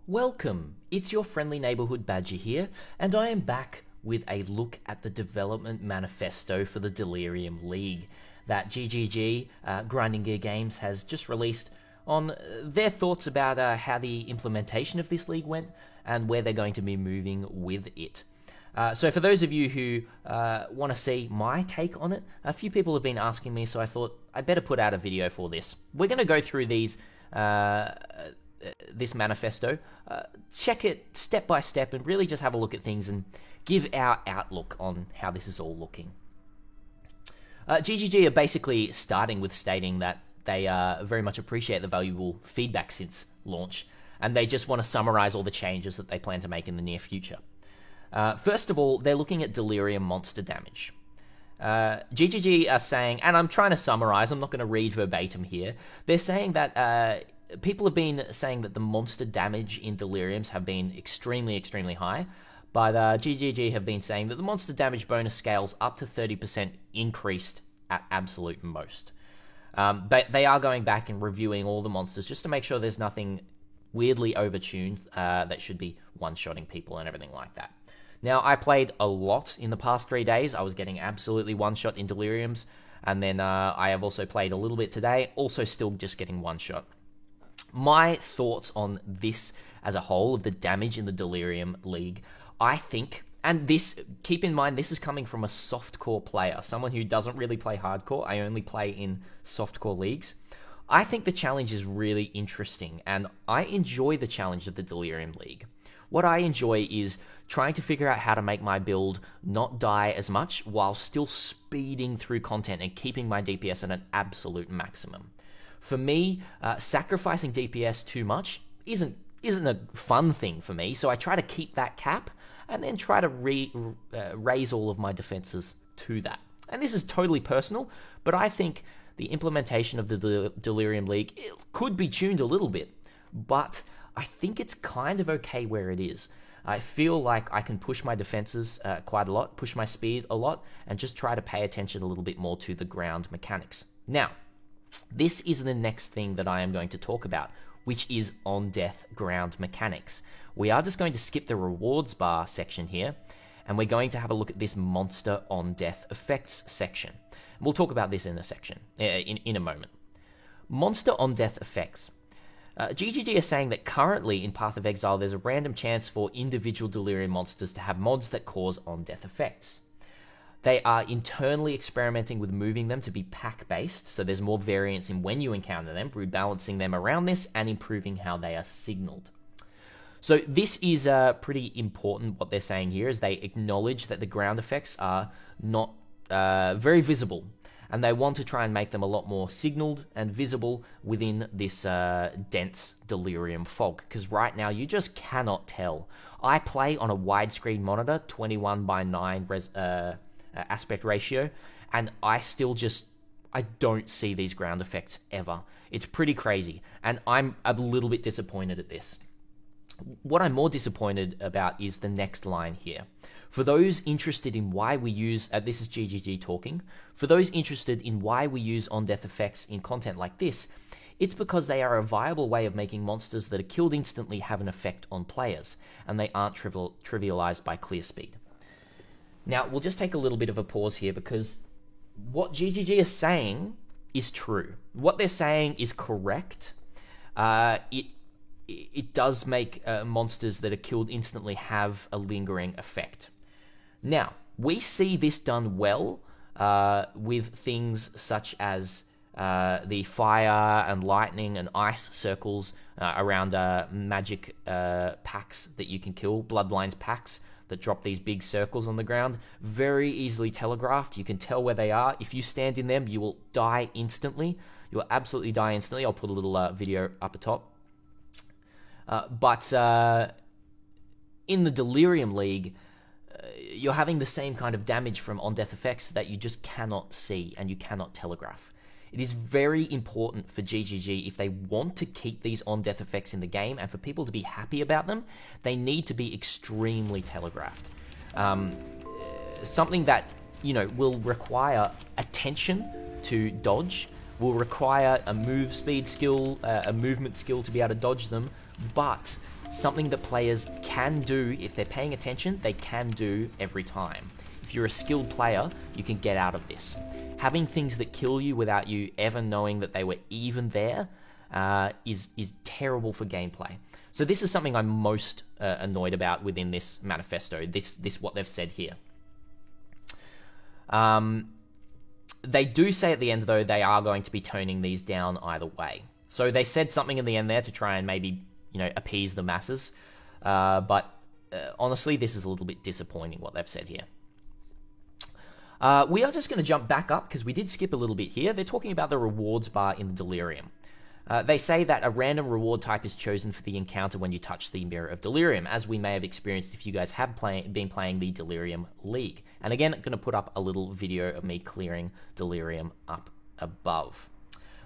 Welcome, it's your friendly neighbourhood Badger here, and I am back with a look at the development manifesto for the Delirium League that GGG, Grinding Gear Games, has just released on their thoughts about how the implementation of this league went and where they're going to be moving with it. So for those of you who want to see my take on it, a few people have been asking me, so I thought I better put out a video for this. We're going to go through these this manifesto, check it step by step, and really just have a look at things and give our outlook on how this is all looking. GGG are basically starting with stating that they very much appreciate the valuable feedback since launch, and they just want to summarize all the changes that they plan to make in the near future. First of all, they're looking at Delirium monster damage. GGG are saying, and I'm trying to summarize, I'm not going to read verbatim here, they're saying that people have been saying that the monster damage in Deliriums have been extremely high, but GGG have been saying that the monster damage bonus scales up to 30% increased at absolute most. But they are going back and reviewing all the monsters just to make sure there's nothing weirdly overtuned that should be one-shotting people and everything like that. Now, I played a lot in the past 3 days. I was getting absolutely one-shot in Deliriums, and then I have also played a little bit today, also still just getting one-shot. My thoughts on this as a whole, of the damage in the Delirium League, I think, and this, keep in mind, this is coming from a softcore player, someone who doesn't really play hardcore. I only play in softcore leagues. I think the challenge is really interesting, and I enjoy the challenge of the Delirium League. What I enjoy is trying to figure out how to make my build not die as much while still speeding through content and keeping my DPS at an absolute maximum. For me, sacrificing DPS too much isn't a fun thing for me, so I try to keep that cap and then try to raise all of my defenses to that. And this is totally personal, but I think the implementation of the Delirium League, it could be tuned a little bit, but I think it's kind of okay where it is. I feel like I can push my defenses quite a lot, push my speed a lot, and just try to pay attention a little bit more to the ground mechanics. Now, this is the next thing that I am going to talk about, which is on-death ground mechanics. We are just going to skip the rewards bar section here, and we're going to have a look at this monster on-death effects section. We'll talk about this in a section, in a moment. Monster on-death effects. GGG is saying that currently in Path of Exile, there's a random chance for individual Delirium monsters to have mods that cause on-death effects. They are internally experimenting with moving them to be pack-based, so there's more variance in when you encounter them, rebalancing them around this, and improving how they are signaled. So this is pretty important, what they're saying here, is they acknowledge that the ground effects are not very visible, and they want to try and make them a lot more signaled and visible within this dense Delirium fog, because right now you just cannot tell. I play on a widescreen monitor, 21:9 aspect ratio, and I don't see these ground effects ever. It's pretty crazy, and I'm a little bit disappointed at this. What I'm more disappointed about is the next line here. For those interested in why we use, this is GGG talking, for those interested in why we use on-death effects in content like this, it's because they are a viable way of making monsters that are killed instantly have an effect on players, and they aren't trivialized by clear speed. Now, we'll just take a little bit of a pause here, because what GGG is saying is true. What they're saying is correct. It does make monsters that are killed instantly have a lingering effect. Now, we see this done well with things such as the fire and lightning and ice circles around magic packs that you can kill, Bloodlines packs that drop these big circles on the ground. Very easily telegraphed. You can tell where they are. If you stand in them, you will die instantly. You will absolutely die instantly. I'll put a little video up atop. But in the Delirium League, you're having the same kind of damage from on-death effects that you just cannot see and you cannot telegraph. It is very important for GGG, if they want to keep these on-death effects in the game and for people to be happy about them, they need to be extremely telegraphed. Something that, will require attention to dodge, will require a move speed skill, a movement skill to be able to dodge them, but something that players can do if they're paying attention, they can do every time. If you're a skilled player, you can get out of this. Having things that kill you without you ever knowing that they were even there is terrible for gameplay. So this is something I'm most annoyed about within this manifesto, this what they've said here. They do say at the end, though, they are going to be toning these down either way. So they said something in the end there to try and maybe, appease the masses. But honestly, this is a little bit disappointing what they've said here. We are just going to jump back up because we did skip a little bit here. They're talking about the rewards bar in the Delirium. They say that a random reward type is chosen for the encounter when you touch the Mirror of Delirium, as we may have experienced if you guys have been playing the Delirium League. And again, I'm going to put up a little video of me clearing Delirium up above.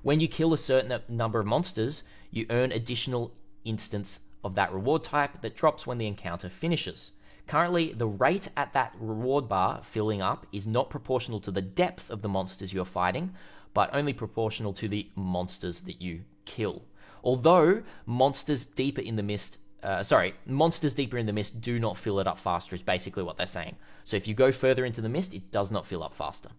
When you kill a certain number of monsters, you earn additional instance of that reward type that drops when the encounter finishes. Currently, the rate at that reward bar filling up is not proportional to the depth of the monsters you're fighting, but only proportional to the monsters that you kill. Although monsters deeper in the mist do not fill it up faster, is basically what they're saying. So if you go further into the mist, it does not fill up faster.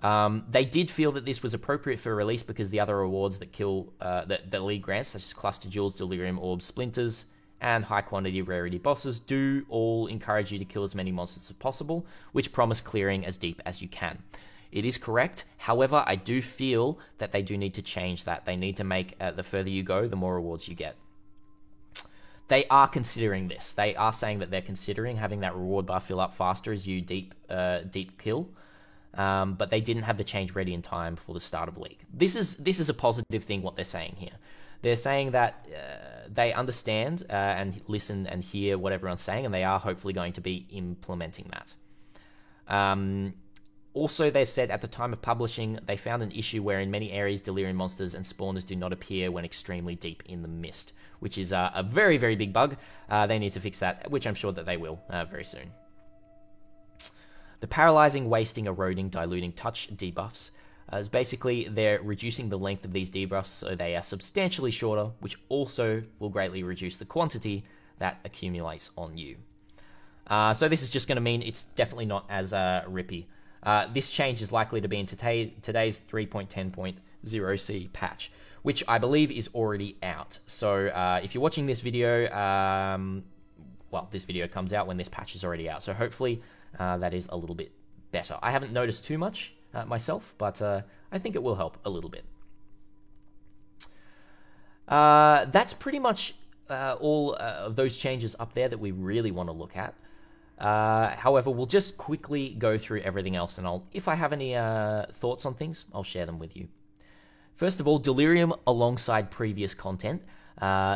They did feel that this was appropriate for release because the other rewards that kill that the League grants, such as Cluster Jewels, Delirium Orbs, Splinters, and high quantity rarity bosses, do all encourage you to kill as many monsters as possible, which promise clearing as deep as you can. It is correct. However, I do feel that they do need to change that. They need to make the further you go, the more rewards you get. They are considering this. They are saying that they're considering having that reward bar fill up faster as you deep kill. But they didn't have the change ready in time for the start of League. This is a positive thing, what they're saying here. They're saying that they understand and listen and hear what everyone's saying, and they are hopefully going to be implementing that. Also, they've said at the time of publishing, they found an issue where in many areas Delirium monsters and spawners do not appear when extremely deep in the mist, which is a very, very big bug. They need to fix that, which I'm sure that they will very soon. The paralyzing, wasting, eroding, diluting touch debuffs is basically they're reducing the length of these debuffs so they are substantially shorter, which also will greatly reduce the quantity that accumulates on you. So this is just going to mean it's definitely not as rippy. This change is likely to be in today's 3.10.0c patch, which I believe is already out. So if you're watching this video, this video comes out when this patch is already out. So hopefully that is a little bit better. I haven't noticed too much myself, but I think it will help a little bit. That's pretty much all of those changes up there that we really want to look at. However, we'll just quickly go through everything else, and if I have any thoughts on things, I'll share them with you. First of all, Delirium alongside previous content.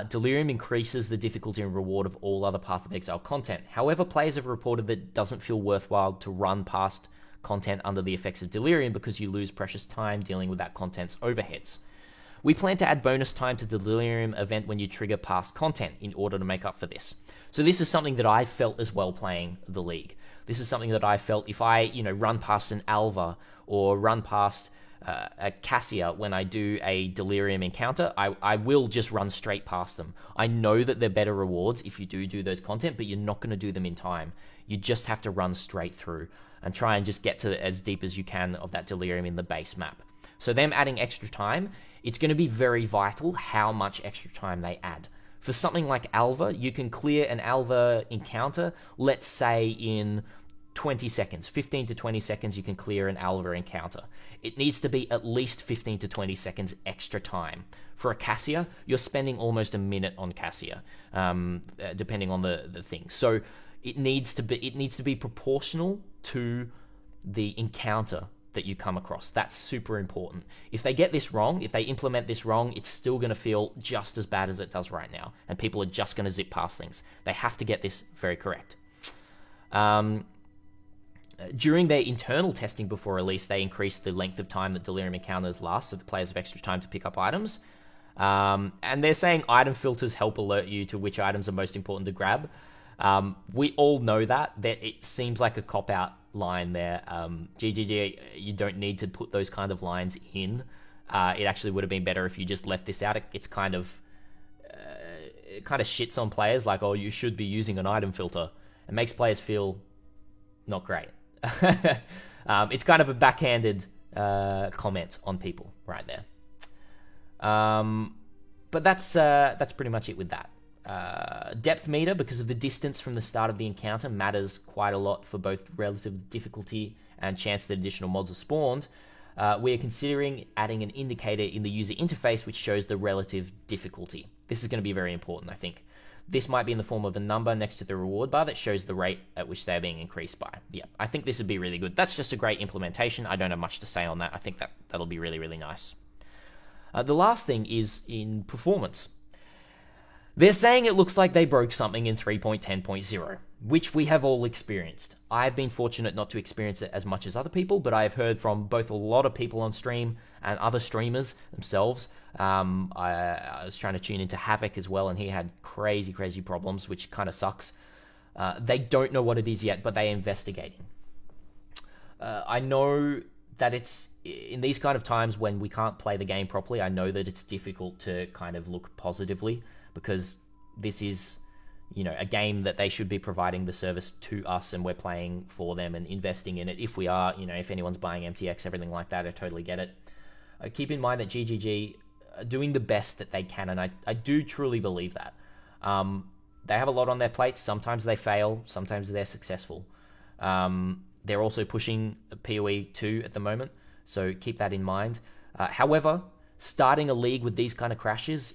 Delirium increases the difficulty and reward of all other Path of Exile content. However, players have reported that it doesn't feel worthwhile to run past content under the effects of Delirium because you lose precious time dealing with that content's overheads. We plan to add bonus time to the Delirium event when you trigger past content in order to make up for this. So this is something that I felt as well playing the League. This is something that I felt if I, run past an Alva or run past a Cassia when I do a Delirium encounter, I will just run straight past them. I know that they're better rewards if you do those content, but you're not going to do them in time. You just have to run straight through and try and just get to as deep as you can of that Delirium in the base map. So them adding extra time, it's going to be very vital how much extra time they add. For something like Alva, you can clear an Alva encounter, let's say in 20 seconds, 15 to 20 seconds you can clear an Alva encounter. It needs to be at least 15 to 20 seconds extra time. For a Cassia, you're spending almost a minute on Cassia, depending on the thing. So it needs to be proportional to the encounter that you come across. That's super important. If they get this wrong, if they implement this wrong, it's still going to feel just as bad as it does right now, and people are just going to zip past things. They have to get this very correct. During their internal testing before release, they increased the length of time that Delirium encounters last, so the players have extra time to pick up items. And they're saying item filters help alert you to which items are most important to grab. We all know that it seems like a cop-out line there. GGG, you don't need to put those kind of lines in. It actually would have been better if you just left this out. It's kind of shits on players, like, oh, you should be using an item filter. It makes players feel not great. It's kind of a backhanded comment on people right there. But that's pretty much it with that. Depth meter, because of the distance from the start of the encounter, matters quite a lot for both relative difficulty and chance that additional mods are spawned. We are considering adding an indicator in the user interface which shows the relative difficulty. This is going to be very important, I think. This might be in the form of a number next to the reward bar that shows the rate at which they are being increased by. Yeah, I think this would be really good. That's just a great implementation. I don't have much to say on that. I think that'll be really, really nice. The last thing is in performance. They're saying it looks like they broke something in 3.10.0, which we have all experienced. I've been fortunate not to experience it as much as other people, but I have heard from both a lot of people on stream and other streamers themselves. I was trying to tune into Havoc as well, and he had crazy problems, which kind of sucks. They don't know what it is yet, but they're investigating. I know that it's in these kind of times when we can't play the game properly, I know that it's difficult to kind of look positively, because this is, a game that they should be providing the service to us, and we're playing for them and investing in it. If we are, if anyone's buying MTX, everything like that, I totally get it. Keep in mind that GGG are doing the best that they can, and I do truly believe that. They have a lot on their plates. Sometimes they fail, sometimes they're successful. They're also pushing PoE 2 at the moment, so keep that in mind. However, starting a league with these kind of crashes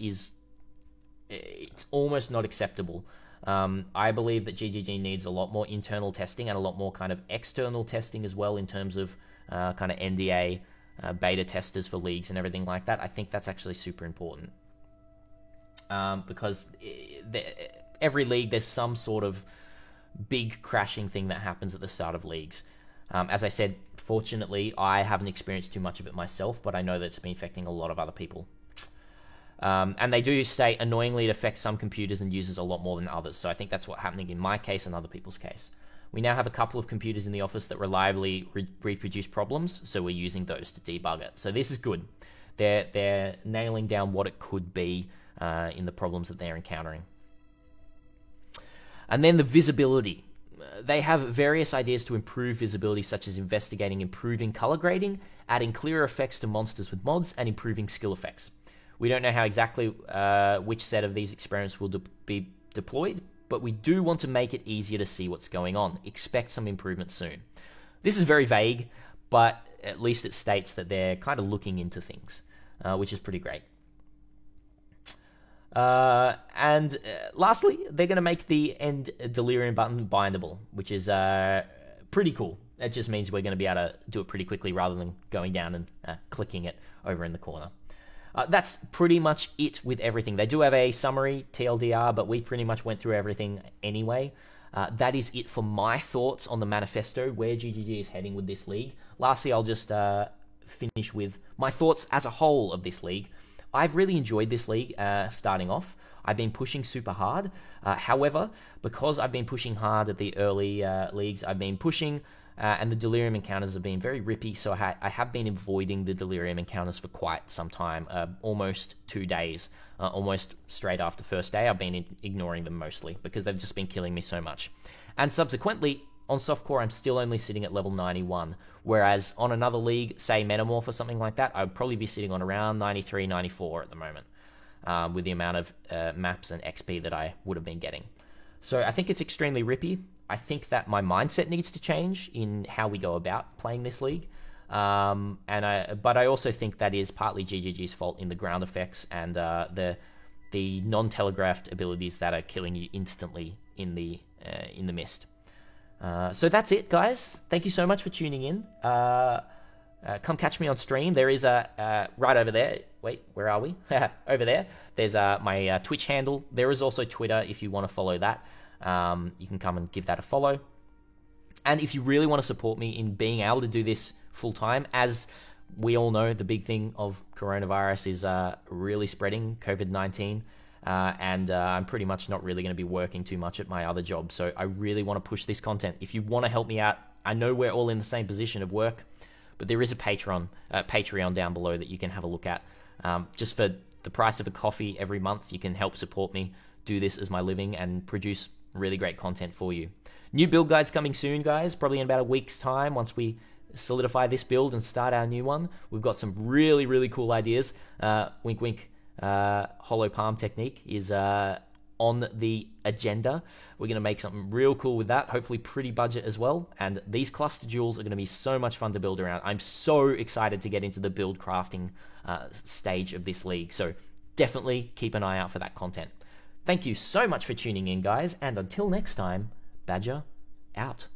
it's almost not acceptable. I believe that GGG needs a lot more internal testing and a lot more kind of external testing as well, in terms of kind of NDA, beta testers for leagues and everything like that. I think that's actually super important. Because every league, there's some sort of big crashing thing that happens at the start of leagues. As I said, fortunately, I haven't experienced too much of it myself, but I know that it's been affecting a lot of other people. And they do say, annoyingly, it affects some computers and users a lot more than others. So I think that's what's happening in my case and other people's case. We now have a couple of computers in the office that reliably reproduce problems, so we're using those to debug it. So this is good. They're nailing down what it could be in the problems that they're encountering. And then the visibility. They have various ideas to improve visibility, such as investigating improving color grading, adding clearer effects to monsters with mods, and improving skill effects. We don't know how exactly which set of these experiments will be deployed, but we do want to make it easier to see what's going on. Expect some improvement soon. This is very vague, but at least it states that they're kind of looking into things, which is pretty great. And lastly, they're going to make the end Delirium button bindable, which is pretty cool. That just means we're going to be able to do it pretty quickly rather than going down and clicking it over in the corner. That's pretty much it with everything. They do have a summary, TLDR, but we pretty much went through everything anyway. That is it for my thoughts on the manifesto, where GGG is heading with this league. Lastly, I'll just finish with my thoughts as a whole of this league. I've really enjoyed this league starting off. I've been pushing super hard. However, because I've been pushing hard at the early leagues, I've been pushing, and the Delirium encounters have been very rippy, so I have been avoiding the Delirium encounters for quite some time, almost 2 days. Almost straight after first day, I've been ignoring them mostly, because they've just been killing me so much. And subsequently, on softcore, I'm still only sitting at level 91, whereas on another league, say Metamorph or something like that, I would probably be sitting on around 93, 94 at the moment, with the amount of maps and XP that I would have been getting. So I think it's extremely rippy. I think that my mindset needs to change in how we go about playing this league. But I also think that is partly GGG's fault in the ground effects and the non-telegraphed abilities that are killing you instantly in the mist. So that's it, guys. Thank you so much for tuning in. Come catch me on stream. There is a right over there. Wait, where are we? Over there. There's my Twitch handle. There is also Twitter if you want to follow that. You can come and give that a follow. And if you really want to support me in being able to do this full time, as we all know, the big thing of coronavirus is really spreading, COVID-19. And I'm pretty much not really going to be working too much at my other job. So I really want to push this content. If you want to help me out, I know we're all in the same position of work, but there is a Patreon down below that you can have a look at. Just for the price of a coffee every month, you can help support me do this as my living and produce really great content for you. New build guides coming soon, guys, probably in about a week's time once we solidify this build and start our new one. We've got some really, really cool ideas. Wink, wink. Hollow palm technique is on the agenda. We're going to make something real cool with that, hopefully pretty budget as well. And these cluster jewels are going to be so much fun to build around. I'm so excited to get into the build crafting stage of this league. So definitely keep an eye out for that content. Thank you so much for tuning in, guys. And until next time, Badger out.